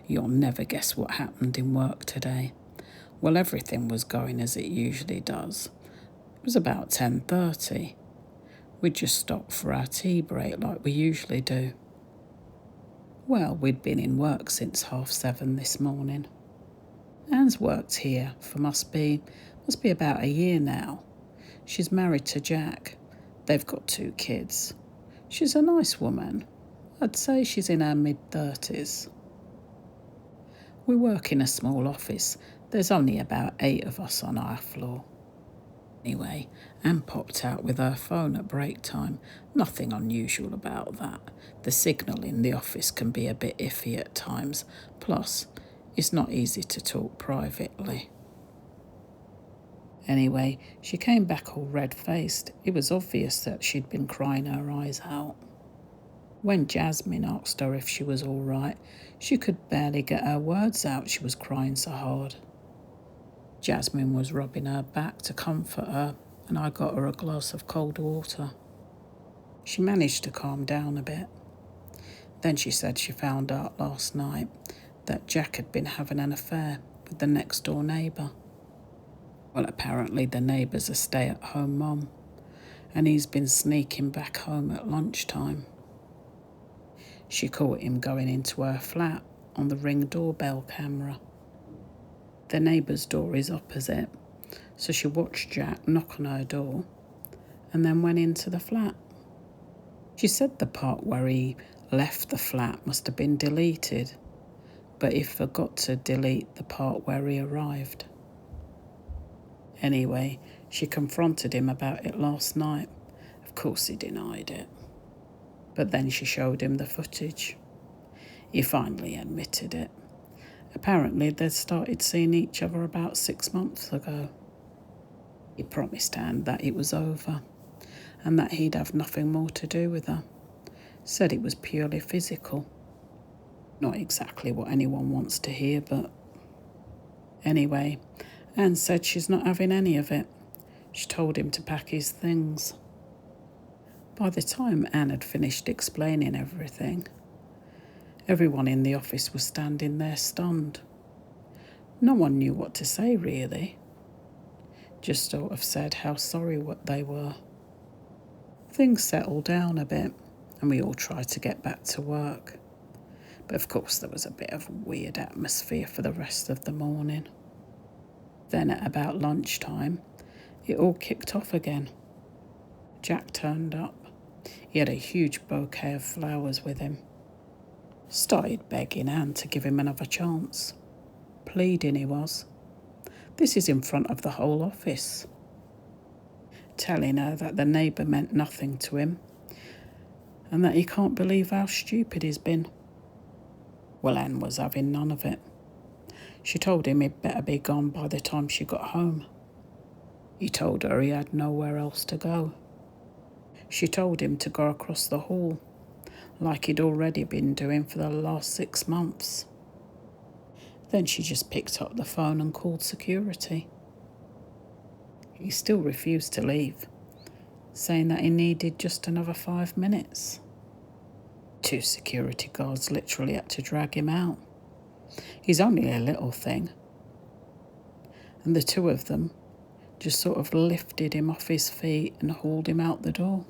You'll never guess what happened in work today. Well, everything was going as it usually does. It was about 10:30. We'd just stopped for our tea break like we usually do. Well, we'd been in work since 7:30 this morning. Anne's worked here for must be about a year now. She's married to Jack. They've got 2 kids. She's a nice woman. I'd say she's in her mid-30s. We work in a small office. There's only about 8 of us on our floor. Anyway, Anne popped out with her phone at break time. Nothing unusual about that. The signal in the office can be a bit iffy at times. Plus, it's not easy to talk privately. Anyway, she came back all red-faced. It was obvious that she'd been crying her eyes out. When Jasmine asked her if she was all right, she could barely get her words out, she was crying so hard. Jasmine was rubbing her back to comfort her, and I got her a glass of cold water. She managed to calm down a bit. Then she said she found out last night that Jack had been having an affair with the next-door neighbour. Well, apparently the neighbour's a stay-at-home mum, and he's been sneaking back home at lunchtime. She caught him going into her flat on the Ring doorbell camera. The neighbour's door is opposite, so she watched Jack knock on her door and then went into the flat. She said the part where he left the flat must have been deleted, but he forgot to delete the part where he arrived. Anyway, she confronted him about it last night. Of course he denied it. But then she showed him the footage. He finally admitted it. Apparently they'd started seeing each other about 6 months ago. He promised Anne that it was over and that he'd have nothing more to do with her. Said it was purely physical. Not exactly what anyone wants to hear, but... Anyway, Anne said she's not having any of it. She told him to pack his things. By the time Anne had finished explaining everything, everyone in the office was standing there stunned. No one knew what to say, really. Just sort of said how sorry what they were. Things settled down a bit, and we all tried to get back to work. But of course there was a bit of a weird atmosphere for the rest of the morning. Then at about lunchtime, it all kicked off again. Jack turned up. He had a huge bouquet of flowers with him. Started begging Anne to give him another chance. Pleading he was. This is in front of the whole office. Telling her that the neighbour meant nothing to him and that he can't believe how stupid he's been. Well, Anne was having none of it. She told him he'd better be gone by the time she got home. He told her he had nowhere else to go. She told him to go across the hall, like he'd already been doing for the last 6 months. Then she just picked up the phone and called security. He still refused to leave, saying that he needed just another 5 minutes. 2 security guards literally had to drag him out. He's only a little thing. And the 2 of them just sort of lifted him off his feet and hauled him out the door.